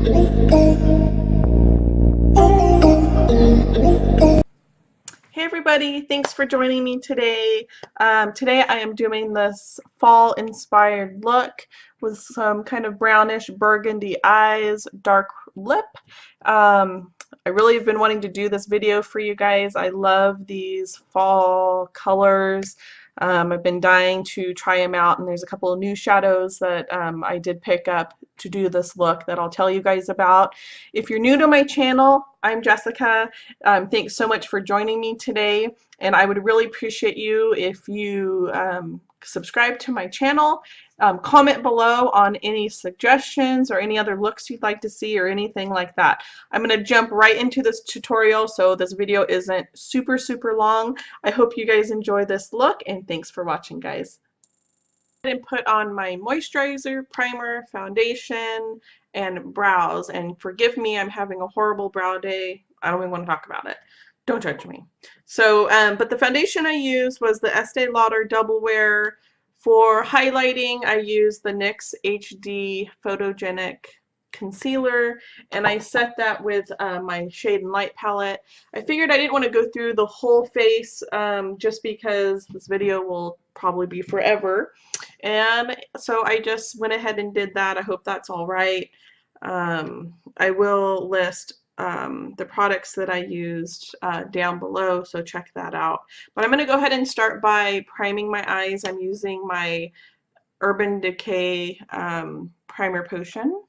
Hey everybody, thanks for joining me today. Today I am doing this fall inspired look with some kind of brownish burgundy eyes, dark lip. I really have been wanting to do this video for you guys. I love these fall colors. I've been dying to try them out, and there's a couple of new shadows that I did pick up to do this look that I'll tell you guys about. If you're new to my channel, I'm Jessica. Thanks so much for joining me today, and I would really appreciate you if you subscribe to my channel, comment below on any suggestions or any other looks you'd like to see or anything like that. I'm going to jump right into this tutorial so this video isn't super long. I hope you guys enjoy this look, and thanks for watching, guys. And put on my moisturizer, primer, foundation, and brows. And forgive me, I'm having a horrible brow day. I don't even want to talk about it. Don't judge me. So, but the foundation I used was the Estee Lauder Double Wear. For highlighting, I used the NYX HD Photogenic concealer, and I set that with my Shade and Light palette. I figured I didn't want to go through the whole face just because this video will probably be forever, and so I just went ahead and did that. I hope that's all right. I will list the products that I used down below, so check that out. But I'm going to go ahead and start by priming my eyes. I'm using my Urban Decay primer potion.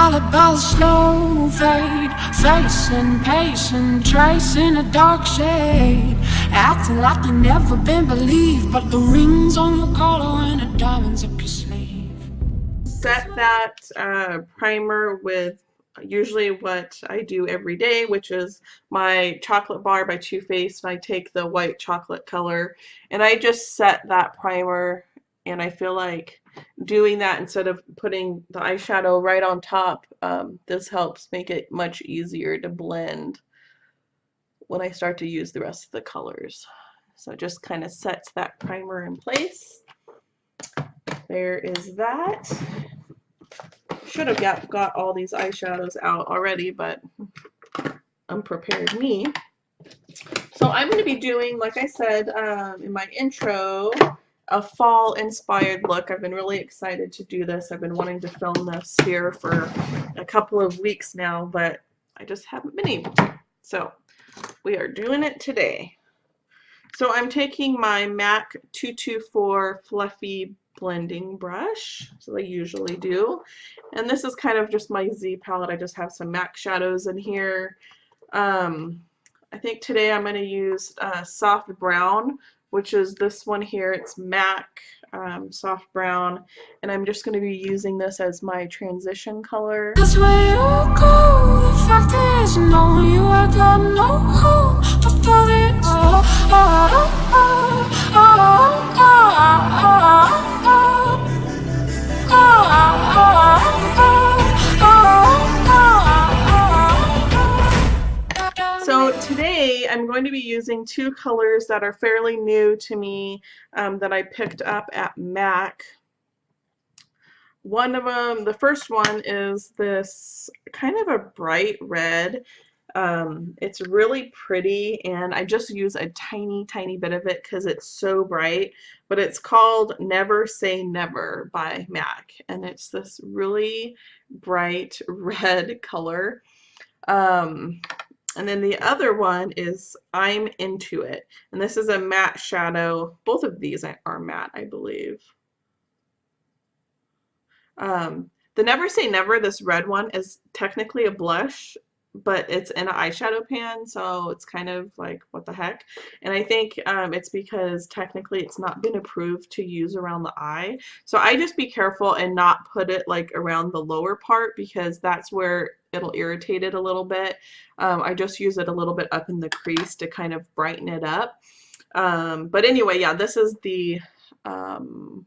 About slow fade, facing, pacing, tracing a dark shade, acting like you never been believed, but the rings on your collar and the diamonds up your sleeve. Set that primer with usually what I do every day, which is my chocolate bar by Too Faced, and I take the white chocolate color and I just set that primer, and I feel like doing that instead of putting the eyeshadow right on top, this helps make it much easier to blend when I start to use the rest of the colors. So it just kind of sets that primer in place. There is that. Should have got all these eyeshadows out already, but unprepared me. So I'm going to be doing, like I said in my intro, a fall inspired look. I've been really excited to do this. I've been wanting to film this here for a couple of weeks now, but I just haven't been able to. So we are doing it today. So I'm taking my MAC 224 Fluffy blending brush, so I usually do, and this is kind of just my Z palette. I just have some MAC shadows in here. I think today I'm going to use soft brown, which is this one here. It's MAC soft brown, and I'm just going to be using this as my transition color. That's where you go. The fact is, no, you are got no hope for this. So today I'm going to be using two colors that are fairly new to me that I picked up at MAC. One of them, the first one, is this kind of a bright red. It's really pretty, and I just use a tiny bit of it because it's so bright, but it's called Never Say Never by MAC, and it's this really bright red color. And then the other one is I'm Into It, and this is a matte shadow. Both of these are matte, I believe. The Never Say Never, this red one, is technically a blush, but it's in an eyeshadow pan, so it's kind of like, what the heck? And I think it's because technically it's not been approved to use around the eye. So I just be careful and not put it like around the lower part, because that's where it'll irritate it a little bit. I just use it a little bit up in the crease to kind of brighten it up. But anyway, yeah, this is the I'm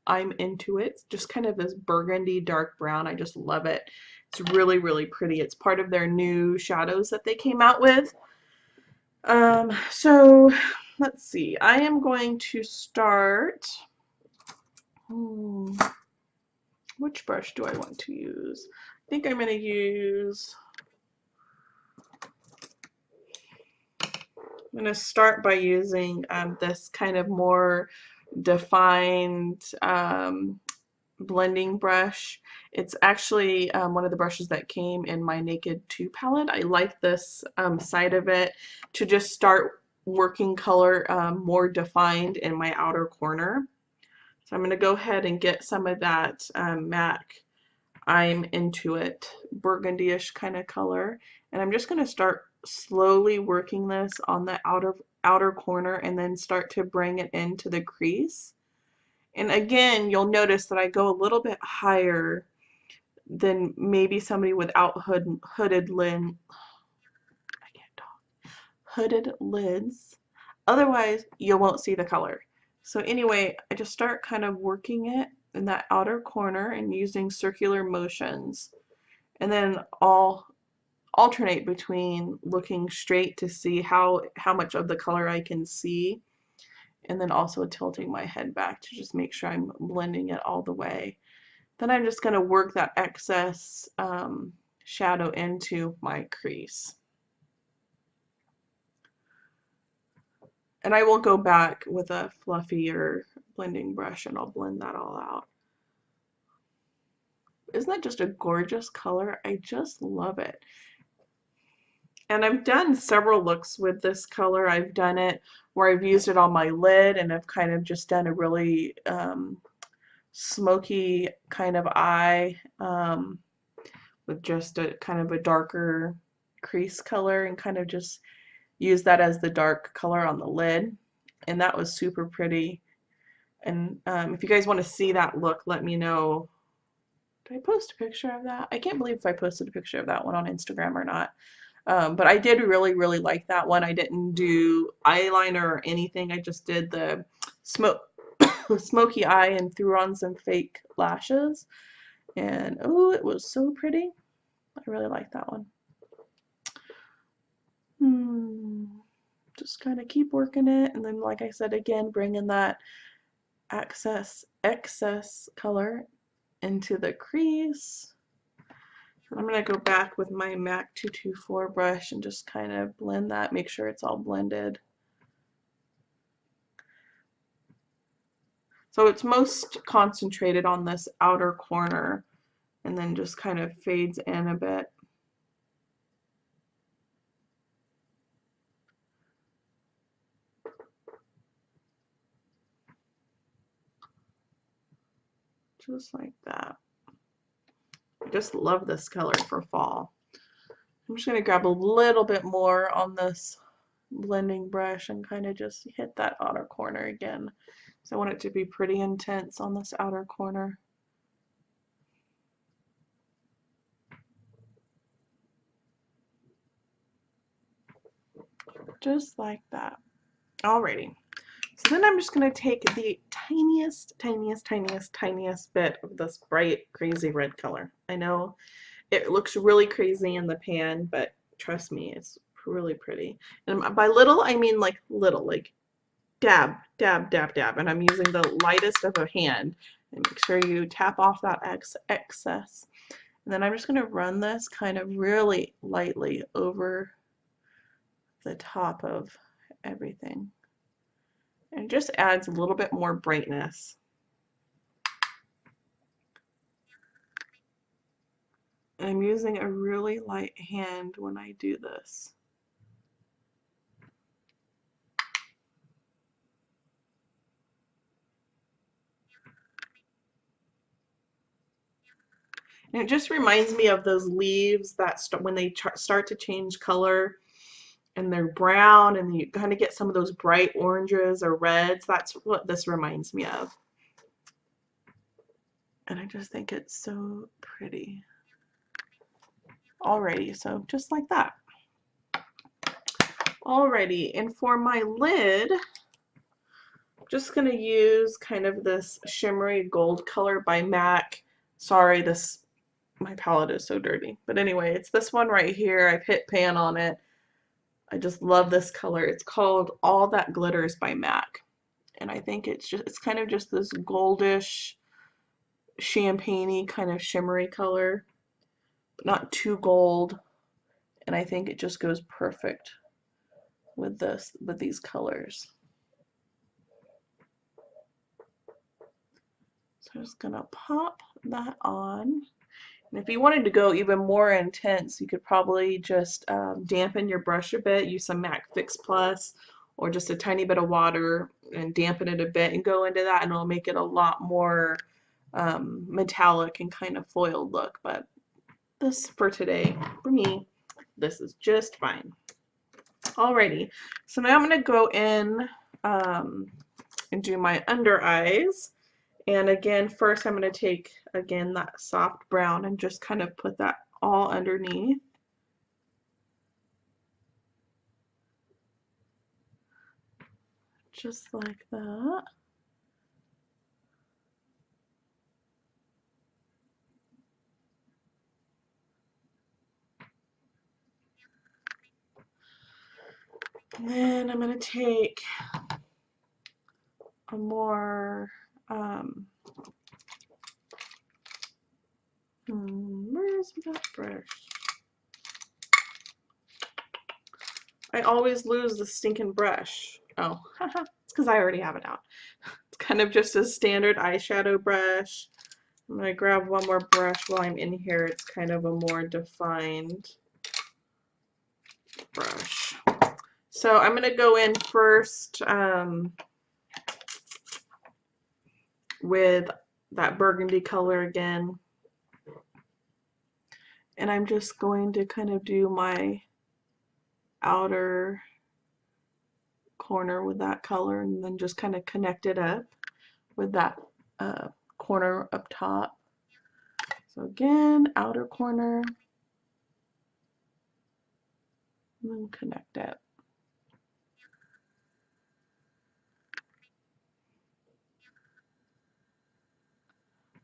Into It. Just kind of this burgundy dark brown. I just love it. It's really pretty. It's part of their new shadows that they came out with. So let's see. I am going to start. Which brush do I want to use? think I'm going to use, I'm going to start by using this kind of more defined blending brush. It's actually one of the brushes that came in my Naked 2 palette. I like this side of it to just start working color more defined in my outer corner. So I'm going to go ahead and get some of that MAC I'm Into It burgundy-ish kind of color, and I'm just going to start slowly working this on the outer corner and then start to bring it into the crease. And again, you'll notice that I go a little bit higher than maybe somebody without hooded lids. Otherwise, you won't see the color. So anyway, I just start kind of working it in that outer corner and using circular motions. And then I'll alternate between looking straight to see how much of the color I can see, and then also tilting my head back to just make sure I'm blending it all the way. Then I'm just going to work that excess shadow into my crease. And I will go back with a fluffier blending brush and I'll blend that all out. Isn't that just a gorgeous color? I just love it. And I've done several looks with this color. I've done it where I've used it on my lid and I've kind of just done a really smoky kind of eye with just a kind of a darker crease color and kind of just use that as the dark color on the lid. And that was super pretty. And if you guys want to see that look, let me know. Did I post a picture of that? I can't believe if I posted a picture of that one on Instagram or not. But I did really, really like that one. I didn't do eyeliner or anything. I just did the smoky eye and threw on some fake lashes. And oh, it was so pretty. I really like that one. Just kind of keep working it. And then, like I said, again, bring in that excess color into the crease. I'm going to go back with my MAC 224 brush and just kind of blend that, make sure it's all blended. So it's most concentrated on this outer corner and then just kind of fades in a bit. Just like that. I just love this color for fall. I'm just going to grab a little bit more on this blending brush and kind of just hit that outer corner again. So I want it to be pretty intense on this outer corner. Just like that. Alrighty. So then I'm just going to take the tiniest bit of this bright, crazy red color. I know it looks really crazy in the pan, but trust me, it's really pretty. And by little, I mean like little, like dab, dab, dab, dab. And I'm using the lightest of a hand. And make sure you tap off that excess. And then I'm just going to run this kind of really lightly over the top of everything. And just adds a little bit more brightness. And I'm using a really light hand when I do this. And it just reminds me of those leaves that when they start to change color and they're brown and you kind of get some of those bright oranges or reds. That's what this reminds me of. And I just think it's so pretty. Alrighty, so just like that. Alrighty, and for my lid, I'm just going to use kind of this shimmery gold color by MAC. Sorry, my palette is so dirty. But anyway, it's this one right here. I've hit pan on it. I just love this color. It's called All That Glitters by MAC. And I think it's kind of just this goldish, champagne-y kind of shimmery color. but not too gold. And I think it just goes perfect with these colors. So I'm just gonna pop that on. And if you wanted to go even more intense, you could probably just dampen your brush a bit, use some MAC Fix Plus or just a tiny bit of water and dampen it a bit and go into that, and it'll make it a lot more metallic and kind of foiled look. But this for today, for me, this is just fine. Alrighty, so now I'm going to go in and do my under eyes. And again, first I'm going to take, again, that soft brown and just kind of put that all underneath. Just like that. And then I'm going to take a more, where's that brush? I always lose the stinking brush. Oh, it's because I already have it out. It's kind of just a standard eyeshadow brush. I'm going to grab one more brush while I'm in here. It's kind of a more defined brush. So I'm going to go in first with that burgundy color again. And I'm just going to kind of do my outer corner with that color and then just kind of connect it up with that corner up top. So again, outer corner, and then connect it.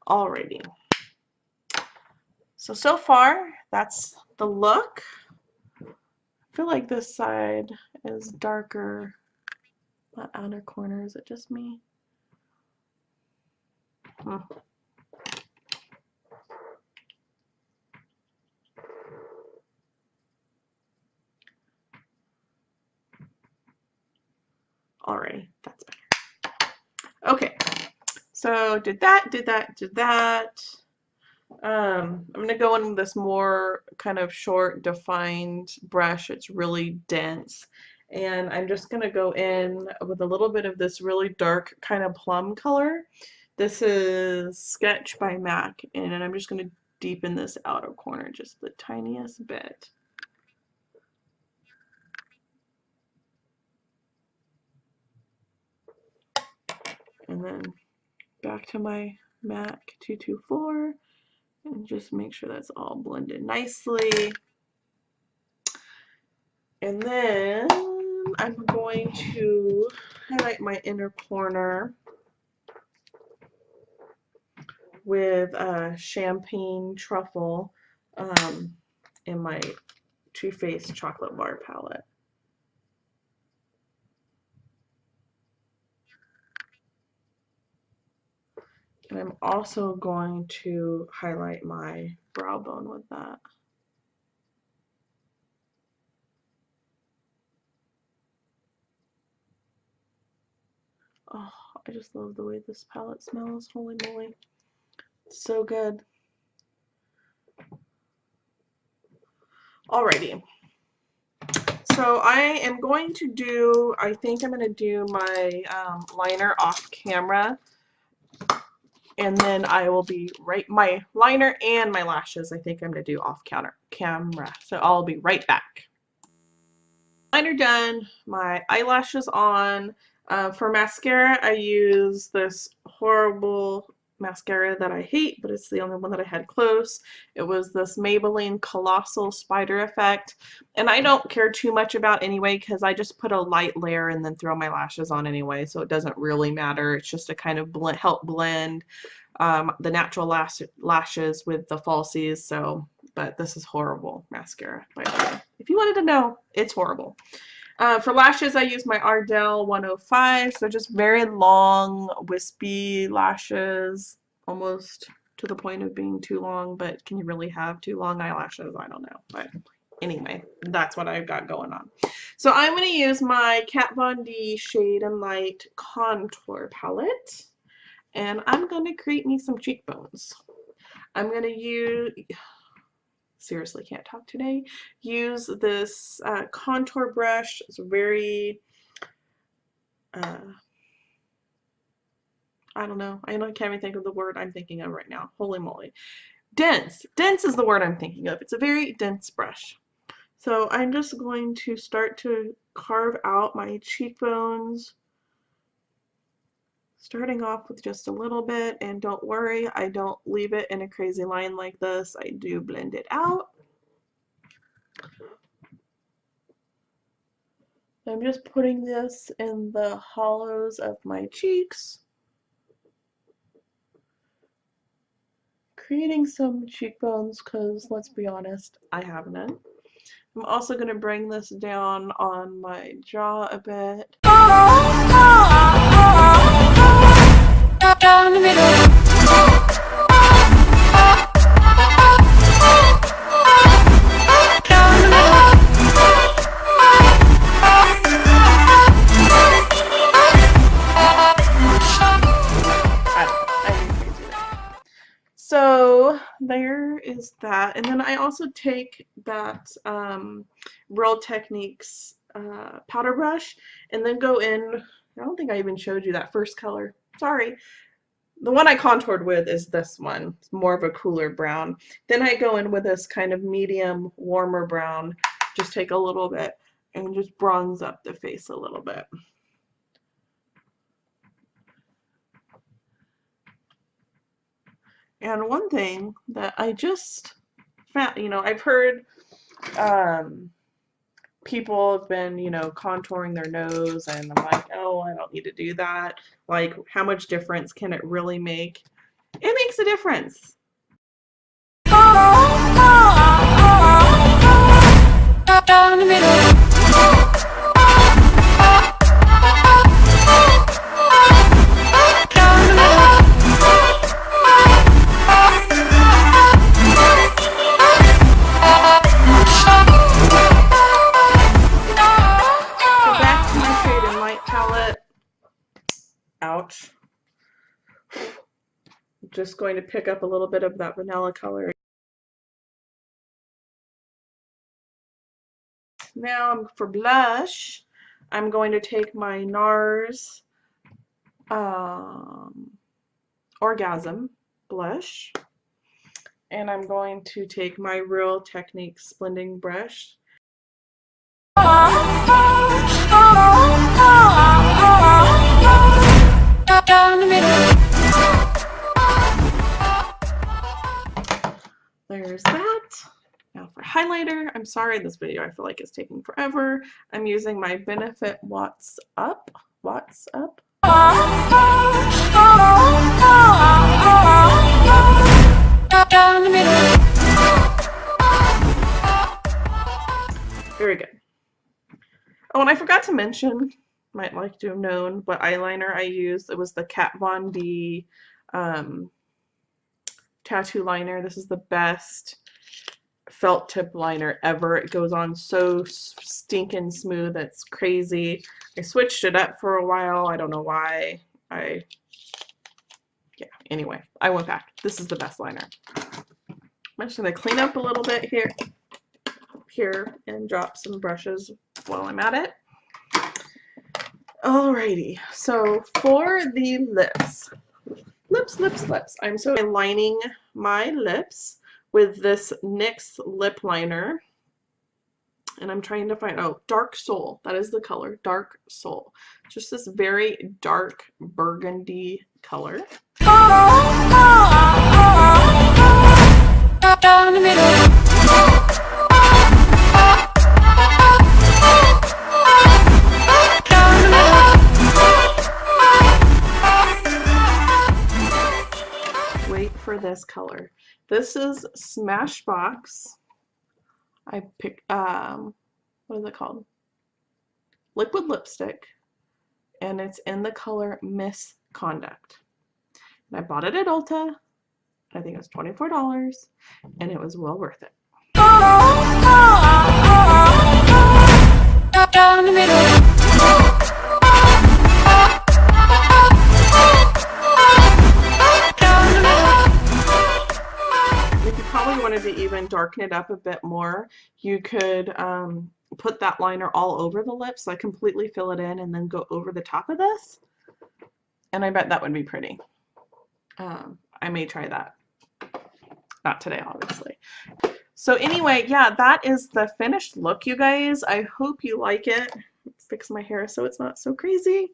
Alrighty. So far, that's the look. I feel like this side is darker. That outer corner, is it just me? Alrighty, that's better. Okay, so did that. I'm gonna go in with this more kind of short, defined brush. It's really dense. And I'm just gonna go in with a little bit of this really dark kind of plum color. This is Sketch by MAC, and I'm just gonna deepen this outer corner just the tiniest bit. And then back to my MAC 224 and just make sure that's all blended nicely. And then I'm going to highlight my inner corner with Champagne Truffle in my Too Faced Chocolate Bar palette. And I'm also going to highlight my brow bone with that. Oh, I just love the way this palette smells. Holy moly. It's so good. Alrighty. So I am going to do, I think I'm going to do my liner off camera. And then I will be my liner and my lashes I think I'm going to do off camera. So I'll be right back. Liner done, my eyelashes on. For mascara, I use this horrible mascara that I hate, but it's the only one that I had close. It was this Maybelline Colossal Spider Effect, and I don't care too much about anyway because I just put a light layer and then throw my lashes on anyway, so it doesn't really matter. It's just to kind of help blend the natural lashes with the falsies. So, but this is horrible mascara, by the way. If you wanted to know, it's horrible. For lashes, I use my Ardell 105, so just very long, wispy lashes, almost to the point of being too long, but can you really have too long eyelashes? I don't know. But anyway, that's what I've got going on. So I'm going to use my Kat Von D Shade and Light Contour Palette, and I'm going to create me some cheekbones. I'm going to use, seriously can't talk today, use this contour brush. It's very, I don't know. I can't even think of the word I'm thinking of right now. Holy moly. Dense. Dense is the word I'm thinking of. It's a very dense brush. So I'm just going to start to carve out my cheekbones, starting off with just a little bit. And don't worry, I don't leave it in a crazy line like this. I do blend it out. I'm just putting this in the hollows of my cheeks, creating some cheekbones because, let's be honest, I have none. I'm also going to bring this down on my jaw a bit. Down the middle. So there is that, and then I also take that Real Techniques powder brush and then go in. I don't think I even showed you that first color. Sorry. The one I contoured with is this one. It's more of a cooler brown. Then I go in with this kind of medium, warmer brown. Just take a little bit and just bronze up the face a little bit. And one thing that I just found, I've heard people have been, contouring their nose, and I'm like, oh, I don't need to do that. Like, how much difference can it really make? It makes a difference. Down the middle. Ouch. Just going to pick up a little bit of that vanilla color. Now for blush, I'm going to take my Nars Orgasm blush, and I'm going to take my Real Techniques blending brush. Down the middle. There's that. Now for highlighter, I'm sorry this video I feel like is taking forever. I'm using my Benefit Watts Up. Down the middle. Very good. Oh, and I forgot to mention, might like to have known what eyeliner I used. It was the Kat Von D tattoo liner. This is the best felt tip liner ever. It goes on so stinking smooth. It's crazy. I switched it up for a while. I don't know why. Yeah, anyway, I went back. This is the best liner. I'm just going to clean up a little bit here and drop some brushes while I'm at it. Alrighty, so for the lips, I'm so lining my lips with this NYX lip liner, and I'm trying to find, Dark Soul, that is the color, Dark Soul, just this very dark burgundy color. Down the middle. For this color. This is Smashbox. I picked what is it called? Liquid lipstick, and it's in the color Misconduct. And I bought it at Ulta, I think it was $24, and it was well worth it. Down the middle. If you probably wanted to even darken it up a bit more, you could put that liner all over the lips, like completely fill it in and then go over the top of this. And I bet that would be pretty. I may try that. Not today, obviously. So anyway, yeah, that is the finished look, you guys. I hope you like it. Let's fix my hair so it's not so crazy.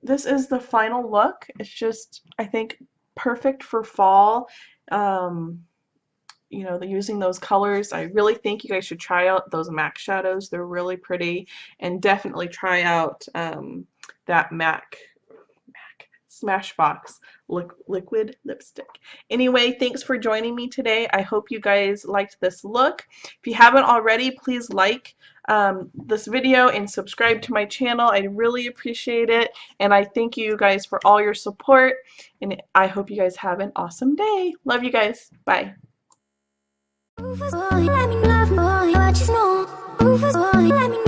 This is the final look. It's just, I think, perfect for fall. You know, using those colors. I really think you guys should try out those MAC shadows. They're really pretty. And definitely try out that MAC Smashbox liquid lipstick. Anyway, thanks for joining me today. I hope you guys liked this look. If you haven't already, please like this video and subscribe to my channel. I really appreciate it, and I thank you guys for all your support, and I hope you guys have an awesome day. Love you guys. Bye. Let me love, boy, what you know. Let me